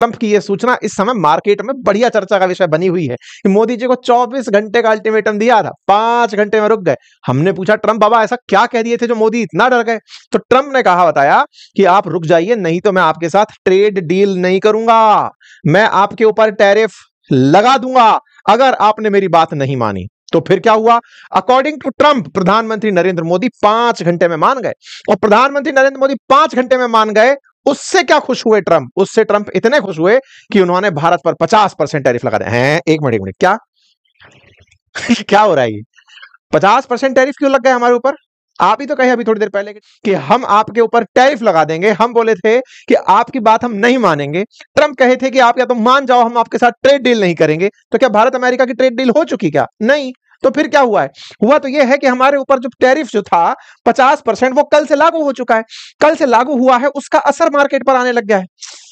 Trump की यह सूचना इस समय मार्केट में बढ़िया चर्चा का विषय बनी हुई है कि मोदी जी को 24 घंटे का अल्टीमेटम दिया था, 5 घंटे में रुक गए। हमने पूछा ट्रंप बाबा ऐसा क्या कह दिए थे जो मोदी इतना डर गए? तो ट्रंप ने कहा बताया कि आप रुक जाइए, नहीं तो मैं आपके साथ ट्रेड डील नहीं करूंगा, मैं आपके ऊपर टैरिफ लगा दूंगा अगर आपने मेरी बात नहीं मानी। तो फिर क्या हुआ? अकॉर्डिंग टू ट्रंप, प्रधानमंत्री नरेंद्र मोदी 5 घंटे में मान गए। और प्रधानमंत्री नरेंद्र मोदी 5 घंटे में मान गए, उससे क्या खुश हुए ट्रंप? उससे ट्रंप इतने खुश हुए कि उन्होंने भारत पर 50% टैरिफ लगा दिया। हैं, एक मिनट, क्या क्या हो रहा है? ये 50% टैरिफ क्यों लग गए हमारे ऊपर? आप ही तो कहे अभी थोड़ी देर पहले कि हम आपके ऊपर टैरिफ लगा देंगे। हम बोले थे कि आपकी बात हम नहीं मानेंगे। ट्रंप कहे थे कि आप या तो मान जाओ, हम आपके साथ ट्रेड डील नहीं करेंगे। तो क्या भारत अमेरिका की ट्रेड डील हो चुकी? क्या नहीं। तो फिर क्या हुआ है? हुआ तो यह है कि हमारे ऊपर जो टैरिफ जो था 50%, वो कल से लागू हो चुका है। कल से लागू हुआ है, उसका असर मार्केट पर आने लग गया है।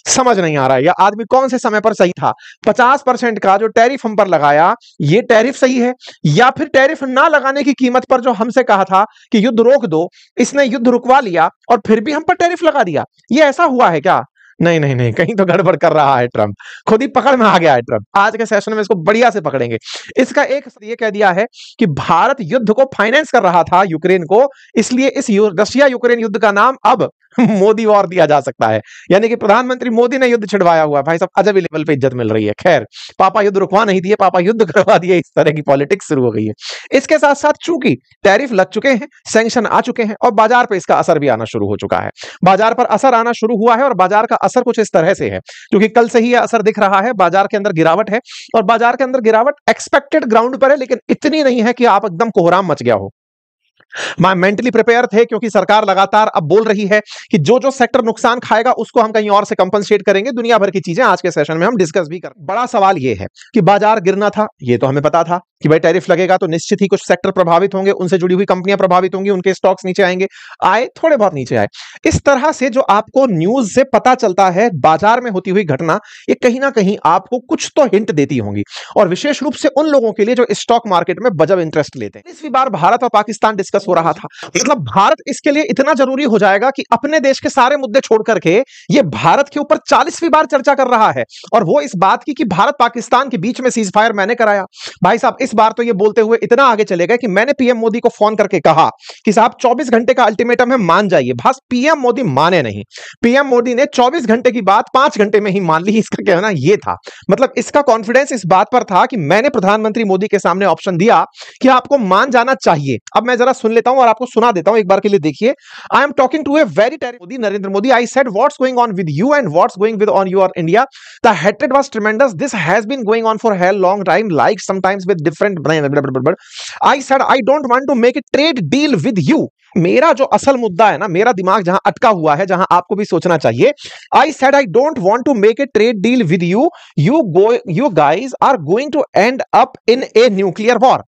समझ नहीं आ रहा है या आदमी कौन से समय पर सही था? 50% का जो टैरिफ हम पर लगाया, ये टैरिफ सही है, या फिर टैरिफ ना लगाने की कीमत पर जो हमसे कहा था कि युद्ध रोक दो, इसने युद्ध रुकवा लिया और फिर भी हम पर टैरिफ लगा दिया? ये ऐसा हुआ है क्या? नहीं नहीं नहीं, कहीं तो गड़बड़ कर रहा है ट्रंप। खुद ही पकड़ में आ गया है ट्रंप। आज के सेशन में इसको बढ़िया से पकड़ेंगे। इसका एक ये कह दिया है कि भारत युद्ध को फाइनेंस कर रहा था यूक्रेन को, इसलिए इस रशिया यूक्रेन युद्ध का नाम अब मोदी वॉर दिया जा सकता है। यानी कि प्रधानमंत्री मोदी ने युद्ध छिड़वाया हुआ है। भाई साहब, अजब लेवल पे इज्जत मिल रही है। खैर, पापा युद्ध रुकवा नहीं दिए, पापा युद्ध करवा दिए, इस तरह की पॉलिटिक्स शुरू हो गई है। इसके साथ साथ चूंकि टैरिफ लग चुके हैं, सैंक्शन आ चुके हैं और बाजार पे इसका असर भी आना शुरू हो चुका है। बाजार पर असर आना शुरू हुआ है और बाजार का असर कुछ इस तरह से है, क्योंकि कल से ही यह असर दिख रहा है। बाजार के अंदर गिरावट है और बाजार के अंदर गिरावट एक्सपेक्टेड ग्राउंड पर है, लेकिन इतनी नहीं है कि आप एकदम कोहराम मच गया हो। मेंटली प्रिपेयर थे, क्योंकि सरकार लगातार अब बोल रही है कि जो जो सेक्टर नुकसान खाएगा उसको हम कहीं और से कंपनसेट करेंगे। दुनिया भर की चीजें आज के सेशन में हम डिस्कस भी कर। बड़ा सवाल यह है कि बाजार गिरना था, ये तो हमें पता था कि भाई टैरिफ लगेगा तो निश्चित ही कुछ सेक्टर प्रभावित होंगे, उनसे जुड़ी हुई कंपनियां प्रभावित होंगी, उनके स्टॉक्स नीचे आएंगे, आए थोड़े बहुत नीचे आए। इस तरह से जो आपको न्यूज से पता चलता है बाजार में होती हुई घटना, ये कहीं ना कहीं आपको कुछ तो हिंट देती होंगी, और विशेष रूप से उन लोगों के लिए जो स्टॉक मार्केट में बजब इंटरेस्ट लेते हैं। इस बार भारत और पाकिस्तान डिस्कस हो रहा था। मतलब भारत इसके लिए इतना जरूरी हो जाएगा कि अपने देश के सारे मुद्दे छोड़ करके ये भारत के ऊपर 40वीं बार चर्चा कर रहा है, और वो इस बात की कि भारत पाकिस्तान के बीच में सीज फायर मैंने कराया। भाई साहब, इस बार तो ये बोलते हुए इतना आगे चले गए कि मैंने पीएम मोदी को फोन करके कहा कि साहब 24 घंटे का अल्टीमेटम है, मान जाइए। बस पीएम मोदी माने नहीं। पीएम मोदी ने 24 घंटे की बात 5 घंटे में ही मान ली। इसका कहना ये था, मतलब इसका कॉन्फिडेंस इस बात पर था कि मैंने प्रधानमंत्री मोदी के सामने ऑप्शन दिया कि आपको मान जाना चाहिए। अब मैं जरा सुन लेता हूं और आपको सुना देता हूं एक बार के लिए, देखिए। I am talking to a very Modi, Narendra Modi, I said what's going on with you and what's going with on your India, the hatred was tremendous, this has been going on for a long time, like sometimes with different I said I don't want to make a trade deal with you. मेरा जो असल मुद्दा है ना, मेरा दिमाग जहां अटका हुआ है, जहां आपको भी सोचना चाहिए, I said I don't want to make a trade deal with you. You guys are going to end up in a nuclear war.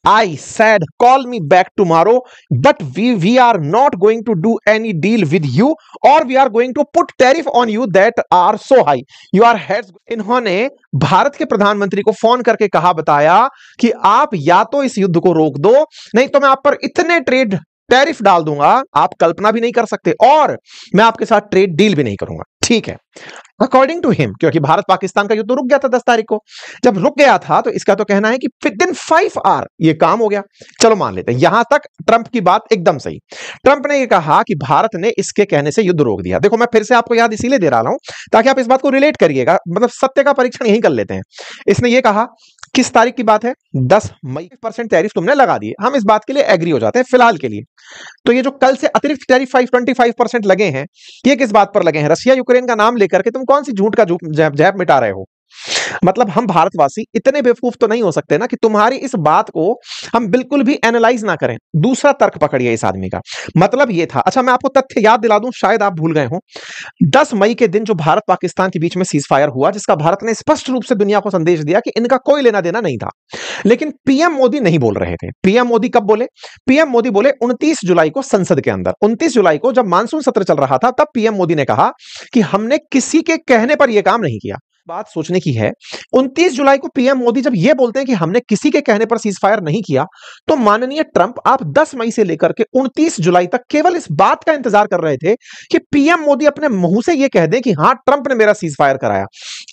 I said call me back tomorrow, but we are not going to do any deal with you, or we are going to put tariff on you that are so high. Your heads. इन्होंने भारत के प्रधानमंत्री को phone करके कहा, बताया कि आप या तो इस युद्ध को रोक दो, नहीं तो मैं आप पर इतने ट्रेड टैरिफ डाल दूंगा आप कल्पना भी नहीं कर सकते, और मैं आपके साथ ट्रेड डील भी नहीं करूंगा। ठीक है, अकॉर्डिंग टू हिम, क्योंकि भारत पाकिस्तान का युद्ध रुक गया था 10 तारीख को। जब रुक गया था तो इसका तो कहना है कि विद इन 5 आवर ये काम हो गया। चलो मान लेते हैं, यहां तक ट्रंप की बात एकदम सही। ट्रंप ने ये कहा कि भारत ने इसके कहने से युद्ध रोक दिया। देखो, मैं फिर से आपको याद इसीलिए दे रहा हूं ताकि आप इस बात को रिलेट करिएगा, मतलब सत्य का परीक्षण यही कर लेते हैं। इसने ये कहा, किस तारीख की बात है? 10 मई। % टैरिफ तुमने लगा दिए, हम इस बात के लिए एग्री हो जाते हैं फिलहाल के लिए। तो ये जो कल से अतिरिक्त टैरिफ 25% लगे हैं, ये किस बात पर लगे हैं? रशिया यूक्रेन का नाम लेकर के तुम कौन सी झूठ का जैप मिटा रहे हो? मतलब हम भारतवासी इतने बेवकूफ तो नहीं हो सकते ना कि तुम्हारी इस बात को हम बिल्कुल भी एनालाइज ना करें। दूसरा तर्क पकड़िए इस आदमी का, मतलब ये था। अच्छा, मैं आपको तथ्य याद दिला दूं, शायद आप भूल गए हो। 10 मई के दिन जो भारत पाकिस्तान के बीच में सीज फायर हुआ, जिसका भारत ने स्पष्ट रूप से दुनिया को संदेश दिया कि इनका कोई लेना देना नहीं था, लेकिन पीएम मोदी नहीं बोल रहे थे। पीएम मोदी कब बोले? पीएम मोदी बोले 29 जुलाई को संसद के अंदर। 29 जुलाई को जब मानसून सत्र चल रहा था, तब पीएम मोदी ने कहा कि हमने किसी के कहने पर यह काम नहीं किया। बात सोचने की है, 29 जुलाई को पीएम मोदी जब यह बोलते हैं कि हमने किसी के कहने पर सीज फायर नहीं किया, तो माननीय ट्रंप आप 10 मई से लेकर के 29 जुलाई तक केवल इस बात का इंतजार कर रहे थे कि पीएम मोदी अपने मुंह से यह कह दें कि हां ट्रंप ने मेरा सीज फायर कराया।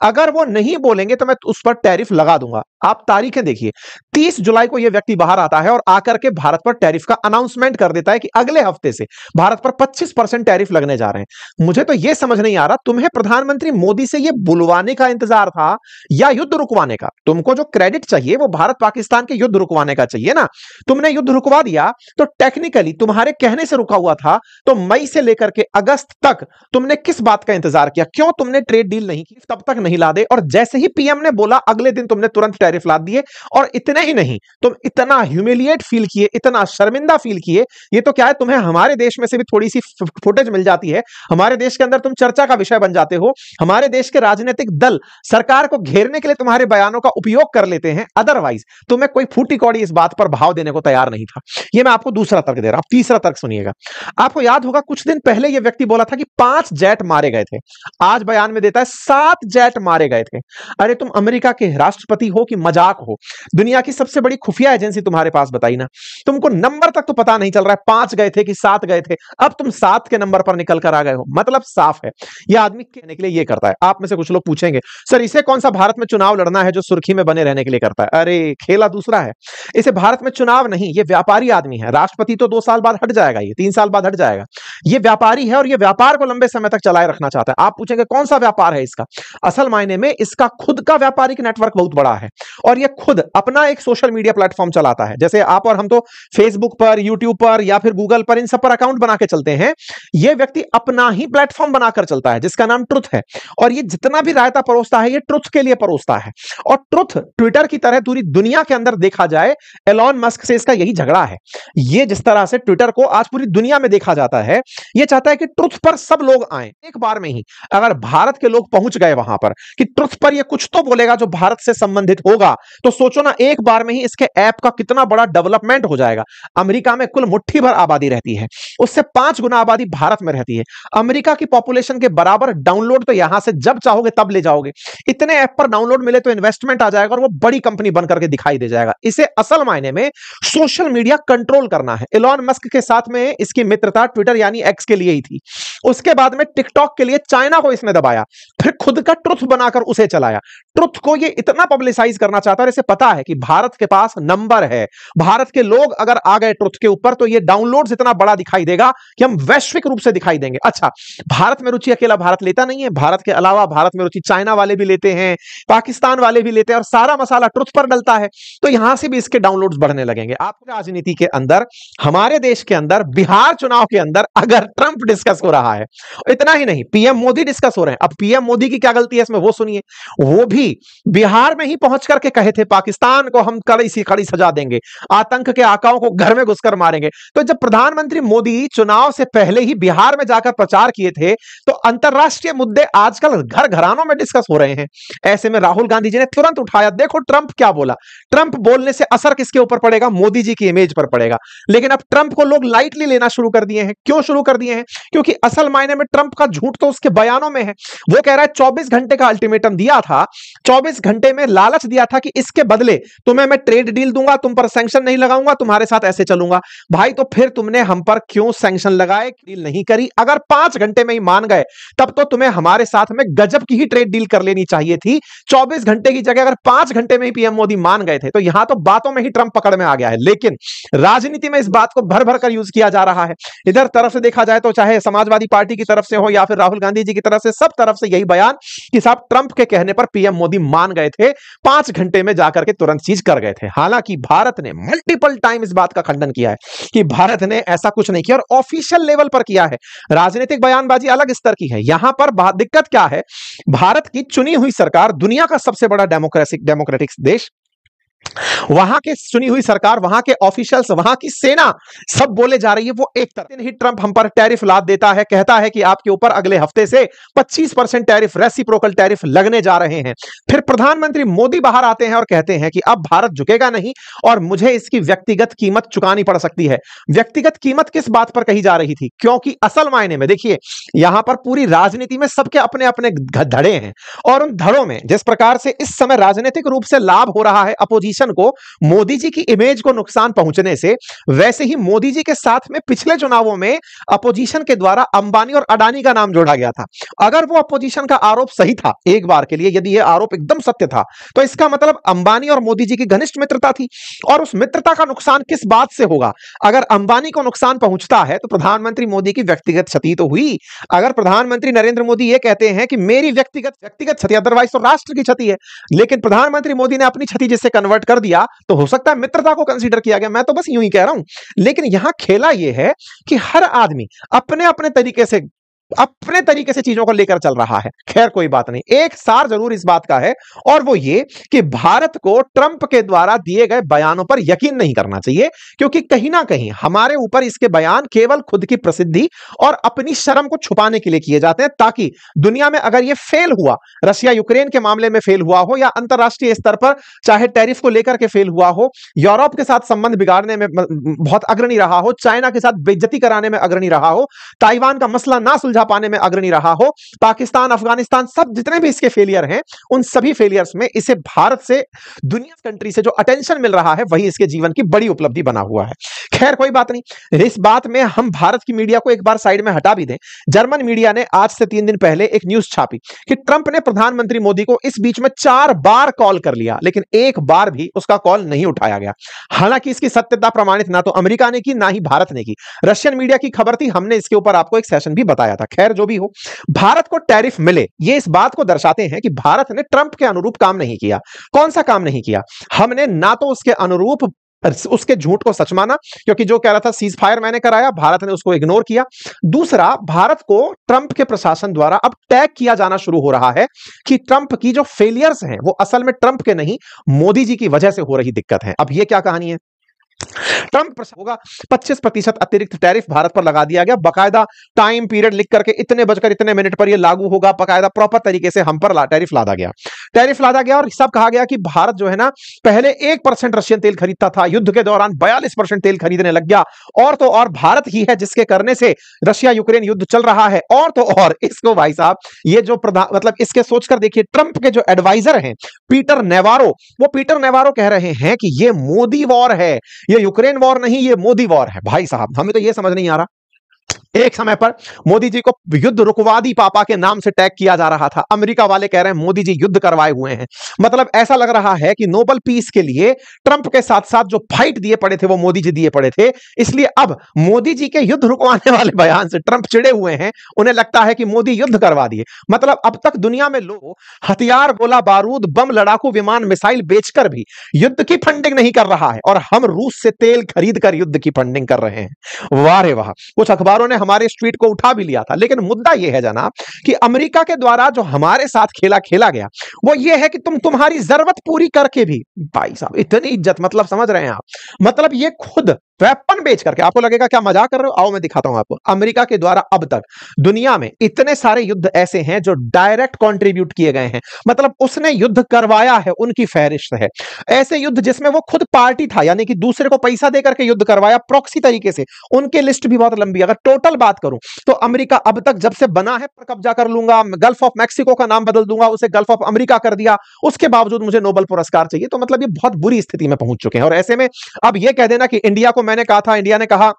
अगर वो नहीं बोलेंगे तो मैं उस पर टैरिफ लगा दूंगा। आप तारीखें देखिए, 30 जुलाई को यह व्यक्ति बाहर आता है और आकर के भारत पर टैरिफ का अनाउंसमेंट कर देता है कि अगले हफ्ते से भारत पर 25% टैरिफ लगने जा रहे हैं। मुझे तो यह समझ नहीं आ रहा, तुम्हें प्रधानमंत्री मोदी से यह बुलवाने का इंतजार था या युद्ध रुकवाने का? तुमको जो क्रेडिट चाहिए वो भारत पाकिस्तान के युद्ध रुकवाने का चाहिए ना। तुमने युद्ध रुकवा दिया तो टेक्निकली तुम्हारे कहने से रुका हुआ था, तो मई से लेकर के अगस्त तक तुमने किस बात का इंतजार किया? क्यों तुमने ट्रेड डील नहीं की? तब तक नहीं ला दे, और जैसे ही पीएम ने बोला अगले दिन तुमने तुरंत टैरिफ लाद दिए। और इतने ही नहीं, तुम इतना ह्यूमिलिएट फील किए, इतना शर्मिंदा फील किए। ये तो क्या है, तुम्हें हमारे देश में से भी थोड़ी सी फुटेज मिल जाती है, हमारे देश के अंदर तुम चर्चा का विषय बन जाते हो, हमारे देश के राजनीतिक दल सरकार को घेरने के लिए तुम्हारे बयानों का उपयोग कर लेते हैं। अदरवाइज तुम्हें कोई फूटी कौड़ी इस बात पर भाव देने को तैयार नहीं था। यह मैं आपको दूसरा तर्क दे रहा हूं। तीसरा तर्क सुनिएगा। आपको याद होगा कुछ दिन पहले यह व्यक्ति बोला था कि 5 जेट मारे गए थे, आज बयान में देता है 7 जेट मारे गए थे। अरे तुम अमेरिका के राष्ट्रपति हो कि मजाक हो? दुनिया की सबसे बड़ी खुफिया एजेंसी तुम्हारे पास बताई ना, तुमको नंबर तक तो पता नहीं चल रहा है 5 गए थे कि 7 गए थे, अब तुम 7 के नंबर पर निकल कर आ गए हो। मतलब साफ है यह आदमी कहने के लिए यह करता है। आप में से कुछ लोग पूछेंगे सर इसे कौन सा भारत में चुनाव लड़ना है जो सुर्खी में बने रहने के लिए करता है? अरे खेला दूसरा है, इसे भारत में चुनाव नहीं, यह व्यापारी आदमी है। राष्ट्रपति तो 2 साल बाद हट जाएगा, ये 3 साल बाद हट जाएगा। यह व्यापारी है और यह व्यापार को लंबे समय तक चलाए रखना चाहता है। आप पूछेंगे कौन सा व्यापार है इसका? असल मायने में इसका खुद का व्यापारिक नेटवर्क बहुत बड़ा है और यह खुद अपना एक सोशल मीडिया प्लेटफॉर्म चलाता है। जैसे आप और हम तो फेसबुक पर, यूट्यूब पर या फिर गूगल पर, इन सब पर अकाउंट बना के चलते हैं। यह व्यक्ति अपना ही प्लेटफॉर्म बनाकर चलता है जिसका नाम ट्रुथ है, और यह जितना भी रायता परोसता है यह ट्रुथ के लिए परोसता है। और ट्रुथ ट्विटर की तरह पूरी दुनिया के अंदर देखा जाए, एलॉन मस्क से इसका यही झगड़ा है। यह जिस तरह से ट्विटर को आज पूरी दुनिया में देखा जाता है, यह चाहता है कि ट्रुथ पर सब लोग आए एक बार में ही। अगर भारत के लोग पहुंच गए वहां पर कि ट्रुथ पर यह कुछ तो बोलेगा जो भारत से संबंधित होगा, तो सोचो ना एक बार में ही इसके ऐप का कितना बड़ा डेवलपमेंट हो जाएगा। अमेरिका में कुल मुट्ठी भर आबादी रहती है, उससे 5 गुना आबादी भारत में रहती है। अमेरिका की पॉपुलेशन के बराबर डाउनलोड तो यहां से जब चाहोगे तब ले जाओगे। इतने ऐप पर डाउनलोड मिले तो इन्वेस्टमेंट आ जाएगा और वो बड़ी कंपनी बन करके दिखाई दे जाएगा। इसे असल मायने में सोशल मीडिया कंट्रोल करना है। एलॉन मस्क के साथ में इसकी मित्रता ट्विटर यानी एक्स के लिए ही थी, उसके बाद में टिकटॉक के लिए चाइना को इसने दबाया, फिर खुद का ट्रुथ बनाकर उसे चलाया। ट्रुथ को ये इतना पब्लिसाइज करना चाहता है, इसे पता है कि भारत के पास नंबर है, भारत के लोग अगर आ गए ट्रुथ के ऊपर तो ये डाउनलोड्स इतना बड़ा दिखाई देगा कि हम वैश्विक रूप से दिखाई देंगे। अच्छा, भारत में रुचि अकेला भारत लेता नहीं है, भारत के अलावा भारत में रुचि चाइना वाले भी लेते हैं, पाकिस्तान वाले भी लेते हैं, और सारा मसाला ट्रुथ पर डलता है, तो यहां से भी इसके डाउनलोड्स बढ़ने लगेंगे। आपकी राजनीति के अंदर, हमारे देश के अंदर, बिहार चुनाव के अंदर अगर ट्रंप डिस्कस हो रहा है, इतना ही नहीं पीएम मोदी डिस्कस हो रहे हैं। अब पीएम मोदी की क्या गलती है इसमें वो सुनिए। वो भी बिहार में ही पहुंच करके कहे थे पाकिस्तान को हम कड़ी सजा देंगे, आतंक के आकाओं को घर में घुसकर मारेंगे। तो जब प्रधानमंत्री मोदी चुनाव से पहले ही बिहार में जाकर प्रचार किए थे, तो अंतरराष्ट्रीय मुद्दे आजकल घर घरानों में डिस्कस हो रहे हैं। ऐसे में राहुल गांधी जी ने तुरंत उठाया, देखो ट्रंप क्या बोला। ट्रंप बोलने से असर किसके ऊपर पड़ेगा? मोदी जी की इमेज पर पड़ेगा। लेकिन अब ट्रंप को लोग लाइटली लेना शुरू कर दिए हैं। क्यों शुरू कर दिए हैं? क्योंकि असल मायने में ट्रंप का झूठ तो उसके बयानों में है। वो कह रहा है 24 घंटे का अल्टीमेटम दिया था, 24 घंटे में लालच दिया था कि इसके बदले तुम्हें मैं ट्रेड डील दूंगा, तुम पर सैंक्शन नहीं लगाऊंगा, तुम्हारे साथ ऐसे चलूंगा। भाई तो फिर तुमने हम पर क्यों सैंक्शन लगाए, डील नहीं करी? अगर 5 घंटे में ही मान गए तब तो तुम्हें हमारे साथ में गजब की ही ट्रेड डील कर लेनी चाहिए थी। 24 घंटे की जगह अगर 5 घंटे में ही पीएम मोदी मान गए थे, तो यहां तो बातों में ही ट्रंप पकड़ में आ गया है। लेकिन राजनीति में इस बात को भर भर कर यूज किया जा रहा है। इधर तरफ से देखा जाए तो चाहे समाजवादी पार्टी की तरफ से हो या फिर राहुल गांधी जी की तरफ से, सब तरफ से यही बयान कि साहब ट्रंप के कहने पर पीएम मोदी मान गए थे, 5 घंटे में जाकर के तुरंत चीज कर गए थे। हालांकि भारत ने मल्टीपल टाइम इस बात का खंडन किया है कि भारत ने ऐसा कुछ नहीं किया, और ऑफिशियल लेवल पर किया है। राजनीतिक बयानबाजी अलग स्तर की है। यहां पर दिक्कत क्या है? भारत की चुनी हुई सरकार, दुनिया का सबसे बड़ा डेमोक्रेटिक देश, वहां के चुनी हुई सरकार, वहां के ऑफिशियल्स, वहां की सेना सब बोले जा रही है वो एक तरफ ही ट्रंप हम पर टैरिफ लाद देता है, कहता है कि आपके ऊपर अगले हफ्ते से 25% टैरिफ, रेसिप्रोकल टैरिफ लगने जा रहे हैं। फिर प्रधानमंत्री मोदी बाहर आते हैं और कहते हैं कि अब भारत झुकेगा नहीं और मुझे इसकी व्यक्तिगत कीमत चुकानी पड़ सकती है। व्यक्तिगत कीमत किस बात पर कही जा रही थी? क्योंकि असल मायने में देखिए, यहां पर पूरी राजनीति में सबके अपने अपने धड़े हैं और उन धड़ों में जिस प्रकार से इस समय राजनीतिक रूप से लाभ हो रहा है अपोजिशन को, मोदी जी की इमेज को नुकसान पहुंचने से, वैसे ही मोदी जी के साथ में पिछले चुनावों में अपोजिशन के द्वारा अंबानी और अडानी का नाम जोड़ा गया था। अगर वो अपोजिशन का आरोप सही था एक बार के लिए, यदि यह आरोप एकदम सत्य था, तो इसका मतलब अंबानी और मोदी जी की घनिष्ठ मित्रता थी और उस मित्रता का नुकसान किस बात से होगा? अगर अंबानी को नुकसान पहुंचता है तो प्रधानमंत्री मोदी की व्यक्तिगत क्षति तो हुई। अगर प्रधानमंत्री नरेंद्र मोदी यह कहते हैं कि मेरी व्यक्तिगत क्षति, अदरवाइज तो राष्ट्र की क्षति है, लेकिन प्रधानमंत्री मोदी ने अपनी क्षति जिससे कन्वर्ट कर दिया तो हो सकता है मित्रता को कंसीडर किया गया। मैं तो बस यूं ही कह रहा हूं, लेकिन यहां खेला यह है कि हर आदमी अपने अपने तरीके से चीजों को लेकर चल रहा है। खैर कोई बात नहीं, एक सार जरूर इस बात का है और वो ये कि भारत को ट्रंप के द्वारा दिए गए बयानों पर यकीन नहीं करना चाहिए, क्योंकि कहीं ना कहीं हमारे ऊपर इसके बयान केवल खुद की प्रसिद्धि और अपनी शर्म को छुपाने के लिए किए जाते हैं, ताकि दुनिया में अगर यह फेल हुआ, रशिया यूक्रेन के मामले में फेल हुआ हो या अंतरराष्ट्रीय स्तर पर चाहे टैरिफ को लेकर के फेल हुआ हो, यूरोप के साथ संबंध बिगाड़ने में बहुत अग्रणी रहा हो, चाइना के साथ बेइज्जती कराने में अग्रणी रहा हो, ताइवान का मसला ना सुलझा पाने में अग्रणी रहा हो, पाकिस्तान, अफगानिस्तान, सब जितने भी इसके फेलियर हैं, उन सभी फेलियर्स में इसे भारत से, दुनिया कंट्री से जो अटेंशन मिल रहा है वही इसके जीवन की बड़ी उपलब्धि बना हुआ है। खैर कोई बात नहीं, इस बात में हम भारत की मीडिया को एक बार साइड में हटा भी दें। जर्मन मीडिया ने आज से 3 दिन पहले एक न्यूज छापी कि ट्रंप ने प्रधानमंत्री मोदी को इस बीच में 4 बार कॉल कर लिया, लेकिन एक बार भी उसका कॉल नहीं उठाया गया। हालांकि इसकी सत्यता प्रमाणित ना तो अमेरिका ने की ना ही भारत ने की, रशियन मीडिया की खबर थी, हमने इसके ऊपर आपको एक सेशन भी बताया था। खैर जो भी हो, भारत को टैरिफ मिले ये इस बात को दर्शाते हैं कि भारत ने ट्रंप के अनुरूप काम नहीं किया। कौन सा काम नहीं किया? हमने ना तो उसके अनुरूप उसके झूठ को सच माना, क्योंकि जो कह रहा था सीज फायर मैंने कराया, भारत ने उसको इग्नोर किया। दूसरा, भारत को ट्रंप के प्रशासन द्वारा अब टैग किया जाना शुरू हो रहा है कि ट्रंप की जो फेलियर्स हैं वो असल में ट्रंप के नहीं, मोदी जी की वजह से हो रही दिक्कत है। अब ये क्या कहानी है? ट्रंप होगा 25% अतिरिक्त टैरिफ भारत पर लगा दिया गया, बकायदा टाइम पीरियड लिख करके इतने बजकर इतने मिनट पर यह लागू होगा, बकायदा प्रॉपर तरीके से हम पर टैरिफ लादा गया और सब कहा गया कि भारत जो है ना, पहले 1% रशियन तेल खरीदता था, युद्ध के दौरान 42% तेल खरीदने लग गया, और तो और भारत ही है जिसके करने से रशिया यूक्रेन युद्ध चल रहा है। और तो और इसको भाई साहब, ये जो मतलब इसके सोचकर देखिए, ट्रंप के जो एडवाइजर हैं पीटर नेवारो कह रहे हैं कि ये मोदी वॉर है, ये यूक्रेन वॉर नहीं, ये मोदी वॉर है। भाई साहब, हमें तो ये समझ नहीं आ रहा, एक समय पर मोदी जी को युद्ध रुकवादी पापा के नाम से टैग किया जा रहा था, अमेरिका वाले कह रहे हैं मोदी जी युद्ध करवाए हुए हैं। मतलब ऐसा लग रहा है कि नोबेल पीस के लिए ट्रंप के साथ साथ जो फाइट दिए पड़े थे वो मोदी जी दिए पड़े थे, इसलिए अब मोदी जी के युद्ध रुकवाने वाले बयान से ट्रंप चिड़े हुए हैं, उन्हें लगता है कि मोदी युद्ध करवा दिए। मतलब अब तक दुनिया में लोग हथियार, गोला बारूद, बम, लड़ाकू विमान, मिसाइल बेचकर भी युद्ध की फंडिंग नहीं कर रहा है, और हम रूस से तेल खरीद कर युद्ध की फंडिंग कर रहे हैं। वाह रे वाह, कुछ अखबारों ने हमारे स्ट्रीट को उठा भी लिया था। लेकिन मुद्दा यह है जनाब कि अमेरिका के द्वारा जो हमारे साथ खेला गया वो ये है कि तुम्हारी जरूरत पूरी करके भी, भाई साहब इतनी इज्जत, मतलब समझ रहे हैं आप, मतलब ये खुद वेपन बेच करके, आपको लगेगा क्या मजाक कर रहे हो, आओ मैं दिखाता हूं आपको। अमेरिका के द्वारा अब तक दुनिया में इतने सारे युद्ध ऐसे हैं जो डायरेक्ट कंट्रीब्यूट किए गए हैं, मतलब उसने युद्ध करवाया है, उनकी फहरिस्त है। ऐसे युद्ध जिसमें वो खुद पार्टी था, यानी कि दूसरे को पैसा देकर के युद्ध करवाया प्रॉक्सी तरीके से, उनकी लिस्ट भी बहुत लंबी। अगर टोटल बात करूं तो अमेरिका अब तक जब से बना है पर कब्जा कर लूंगा, गल्फ ऑफ मैक्सिको का नाम बदल दूंगा, उसे गल्फ ऑफ अमेरिका कर दिया, उसके बावजूद मुझे नोबेल पुरस्कार चाहिए। तो मतलब ये बहुत बुरी स्थिति में पहुंच चुके हैं। और ऐसे में अब ये कह देना कि इंडिया को, मैंने कहा था, इंडिया ने कहा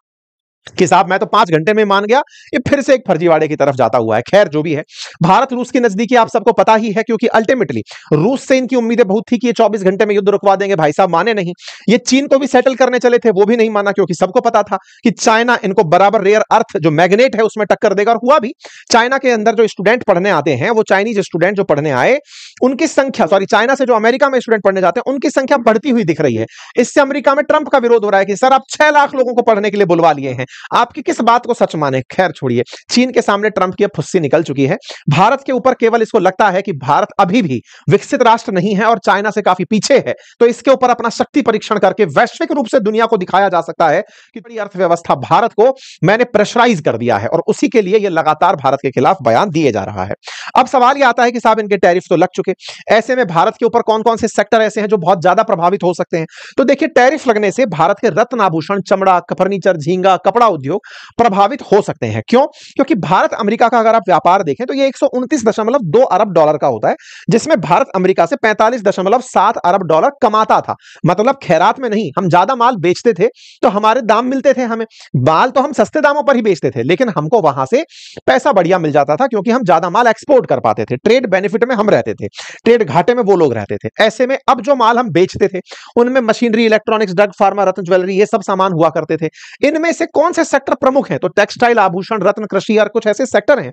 कि साहब मैं तो 5 घंटे में मान गया, ये फिर से एक फर्जीवाड़े की तरफ जाता हुआ है। खैर जो भी है, भारत रूस की नजदीकी आप सबको पता ही है, क्योंकि अल्टीमेटली रूस से इनकी उम्मीदें बहुत थी कि ये 24 घंटे में युद्ध रुकवा देंगे। भाई साहब माने नहीं। ये चीन को भी सेटल करने चले थे, वो भी नहीं माना, क्योंकि सबको पता था कि चाइना इनको बराबर रेयर अर्थ जो मैग्नेट है उसमें टक्कर देगा। और हुआ भी। चाइना के अंदर जो स्टूडेंट पढ़ने आते हैं, वो चाइनीज स्टूडेंट जो पढ़ने आए, उनकी संख्या, चाइना से जो अमेरिका में स्टूडेंट पढ़ने जाते हैं उनकी संख्या बढ़ती हुई दिख रही है। इससे अमेरिका में ट्रंप का विरोध हो रहा है कि सर आप 6 लाख लोगों को पढ़ने के लिए बुलवा लिए हैं, आपकी किस बात को सच माने, खैर छोड़िए। चीन के सामने ट्रंप की अब फुस्सी निकल चुकी है। भारत के ऊपर केवल इसको लगता है कि भारत अभी भी विकसित राष्ट्र नहीं है और चाइना से काफी पीछे है, तो इसके ऊपर अपना शक्ति परीक्षण करके वैश्विक रूप से दुनिया को दिखाया जा सकता है कि बड़ी अर्थव्यवस्था भारत को मैंने प्रेशराइज कर दिया है, और उसी के लिए यह लगातार भारत के खिलाफ बयान दिए जा रहा है। अब सवाल यह आता है कि साहब इनके टैरिफ तो लग चुके, ऐसे में भारत के ऊपर कौन कौन से सेक्टर ऐसे हैं जो बहुत ज्यादा प्रभावित हो सकते हैं? तो देखिए, टैरिफ लगने से भारत के रत्न आभूषण, चमड़ा, फर्नीचर, झींगा, कपड़ा उद्योग प्रभावित हो सकते हैं। क्यों? क्योंकि भारत अमेरिका का अगर आप व्यापार देखें तो ये 129.2 अरब डॉलर का होता है, जिसमें भारत अमेरिका से 45.7 अरब डॉलर कमाता था। मतलब खैरात में नहीं, हम ज्यादा माल बेचते थे तो हमारे दाम मिलते थे, हमें माल तो हम सस्ते दामों पर ही बेचते थे, लेकिन हमको वहां से पैसा बढ़िया मिल जाता था क्योंकि हम ज्यादा माल एक्सपोर्ट कर पाते थे। ट्रेड बेनिफिट में हम रहते थे, ट्रेड घाटे में वो लोग रहते थे। ऐसे में अब जो माल हम बेचते थे उनमें मशीनरी, इलेक्ट्रॉनिक्स, ड्रग, फार्मा, रत्न, ज्वेलरी, ये सब सामान हुआ करते थे। इनमें से कौन से सेक्टर प्रमुख हैं? तो टेक्सटाइल, आभूषण, रत्न, कृषि और कुछ ऐसे सेक्टर हैं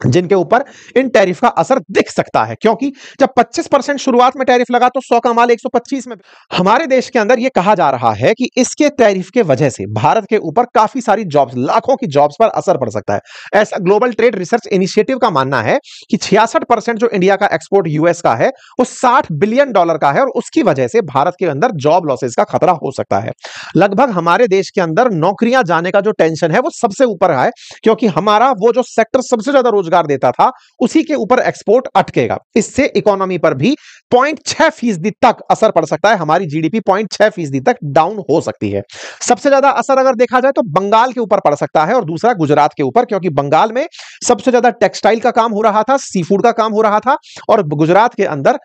जिनके ऊपर इन टैरिफ का असर दिख सकता है। क्योंकि जब 25% शुरुआत में टैरिफ लगा तो 100 का माल 125 में। हमारे देश के अंदर यह कहा जा रहा है कि इसके टैरिफ के वजह से भारत के ऊपर काफी सारी जॉब्स, लाखों की जॉब्स पर असर पड़ सकता है। ऐसा ग्लोबल ट्रेड रिसर्च इनिशिएटिव का मानना है कि 66% जो इंडिया का एक्सपोर्ट यूएस का है वो $60 बिलियन का है, और उसकी वजह से भारत के अंदर जॉब लॉसेस का खतरा हो सकता है। लगभग हमारे देश के अंदर नौकरियां जाने का जो टेंशन है वो सबसे ऊपर है, क्योंकि हमारा वो जो सेक्टर सबसे ज्यादा रोजगार देता था उसी के ऊपर एक्सपोर्ट अटकेगा। इससे इकोनॉमी पर भी 0.6% तक असर पड़ सकता है। हमारी जीडीपी 0.6% तक डाउन हो सकती है। सबसे ज्यादा असर अगर देखा जाए तो बंगाल के ऊपर पड़ सकता है और दूसरा गुजरात के ऊपर, क्योंकि बंगाल में सबसे ज्यादा टेक्सटाइल का काम हो रहा था, सी फूड का काम हो रहा था, और गुजरात के अंदर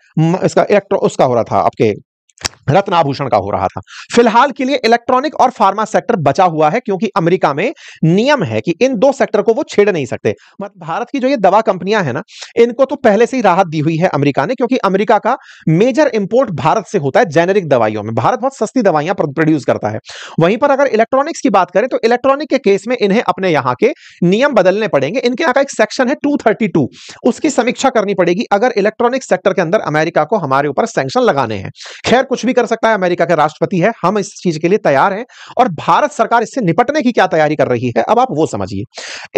इसका उसका हो रहा था, आपके रत्न आभूषण का हो रहा था। फिलहाल के लिए इलेक्ट्रॉनिक और फार्मा सेक्टर बचा हुआ है, क्योंकि अमेरिका में नियम है कि इन दो सेक्टर को वो छेड़ नहीं सकते। मतलब भारत की जो ये दवा कंपनियां हैं ना, इनको तो पहले से ही राहत दी हुई है अमेरिका ने, क्योंकि अमेरिका का मेजर इंपोर्ट भारत से होता है जेनेरिक दवाइयों में। भारत बहुत सस्ती दवाइयां प्रोड्यूस करता है। वहीं पर अगर इलेक्ट्रॉनिक्स की बात करें तो इलेक्ट्रॉनिक के केस में इन्हें अपने यहाँ के नियम बदलने पड़ेंगे। इनके यहाँ का एक सेक्शन है 232, उसकी समीक्षा करनी पड़ेगी अगर इलेक्ट्रॉनिक सेक्टर के अंदर अमेरिका को हमारे ऊपर सैंक्शन लगाने हैं। खैर, कुछ भी कर सकता है, अमेरिका के राष्ट्रपति है, हम इस चीज के लिए तैयार हैं, और भारत सरकार इससे निपटने की क्या तैयारी कर रही है अब आप वो समझिए।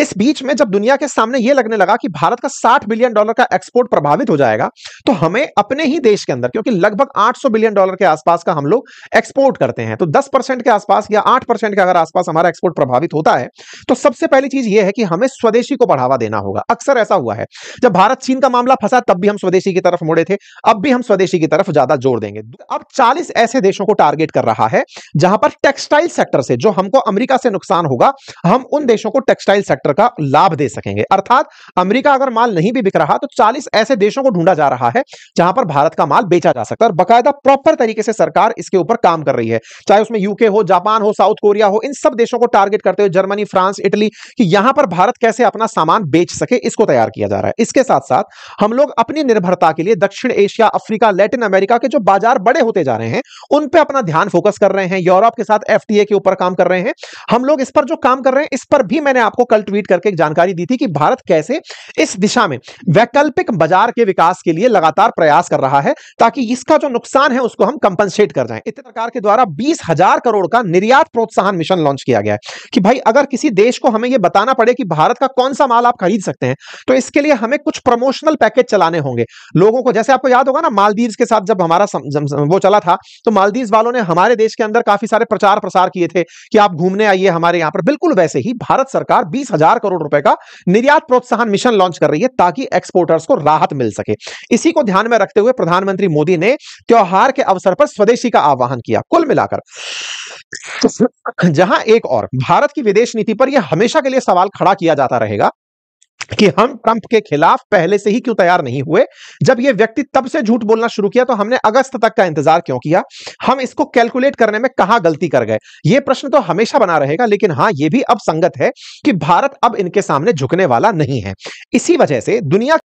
इस बीच में जब दुनिया के सामने यह लगने लगा कि भारत का $60 बिलियन का एक्सपोर्ट प्रभावित हो जाएगा, तो हमें अपने ही देश के अंदर, क्योंकि लगभग $800 बिलियन के आसपास का हम लोग एक्सपोर्ट करते हैं, तो 10% के आसपास या 8% के अगर आसपास हमारा एक्सपोर्ट प्रभावित होता है, तो सबसे पहली चीज यह है कि हमें स्वदेशी को बढ़ावा देना होगा। अक्सर ऐसा हुआ है, जब भारत चीन का मामला फंसा तब भी हम स्वदेशी की तरफ मुड़े थे, अब भी हम स्वदेशी की तरफ ज्यादा जोर देंगे। अब 40 ऐसे देशों को टारगेट कर रहा है जहां पर टेक्सटाइल सेक्टर से जो हमको अमेरिका से नुकसान होगा, हम उन देशों को टेक्सटाइल सेक्टर का लाभ दे सकेंगे। अर्थात अमेरिका अगर माल नहीं भी बिक रहा तो 40 ऐसे देशों को ढूंढा जा रहा है जहां पर भारत का माल बेचा जा सकता है, और बाकायदा प्रॉपर तरीके से सरकार इसके ऊपर काम कर रही है। चाहे उसमें यूके हो, जापान हो, साउथ कोरिया हो, इन सब देशों को टारगेट करते हुए जर्मनी, फ्रांस, इटली, कि यहां पर भारत कैसे अपना सामान बेच सके, इसको तैयार किया जा रहा है। इसके साथ साथ हम लोग अपनी निर्भरता के लिए दक्षिण एशिया, अफ्रीका, लैटिन अमेरिका के जो बाजार बड़े होते जा रहे हैं उन पे अपना ध्यान फोकस कर रहे हैं। यूरोप के साथ एफटीए के ऊपर काम कर रहे हैं। हम लोग इस पर जो काम कर रहे हैं, इस पर भी मैंने आपको कल ट्वीट करके एक जानकारी दी थी कि भारत कैसे इस दिशा में वैकल्पिक बाजार के विकास के लिए लगातार प्रयास कर रहा है, ताकि इसका जो नुकसान है उसको हम कंपनसेट कर जाएं। इतने सरकार के द्वारा 20,000 करोड़ का निर्यात प्रोत्साहन मिशन लॉन्च किया गया है कि भाई अगर किसी देश को हमें यह बताना पड़े कि भारत का कौन सा माल आप खरीद सकते हैं, तो इसके लिए हमें कुछ प्रमोशनल पैकेज चलाने होंगे लोगों को। जैसे आपको याद होगा ना, मालदीव्स के साथ जब हमारा वो चला था, तो मालदीव्स वालों ने हमारे देश के अंदर काफी सारे प्रचार प्रसार किए थे कि आप घूमने आइए हमारे यहां पर। बिल्कुल वैसे ही भारत सरकार 20,000 करोड़ रुपए का निर्यात प्रोत्साहन मिशन लॉन्च कर रही है ताकि एक्सपोर्टर्स को राहत मिल सके। इसी को ध्यान में रखते हुए प्रधानमंत्री मोदी ने त्योहार के अवसर पर स्वदेशी का आह्वान किया। कुल मिलाकर जहां एक और भारत की विदेश नीति पर यह हमेशा के लिए सवाल खड़ा किया जाता रहेगा कि हम ट्रंप के खिलाफ पहले से ही क्यों तैयार नहीं हुए। जब यह व्यक्ति तब से झूठ बोलना शुरू किया तो हमने अगस्त तक का इंतजार क्यों किया, हम इसको कैलकुलेट करने में कहां गलती कर गए। यह प्रश्न तो हमेशा बना रहेगा, लेकिन हां यह भी अब संगत है कि भारत अब इनके सामने झुकने वाला नहीं है। इसी वजह से दुनिया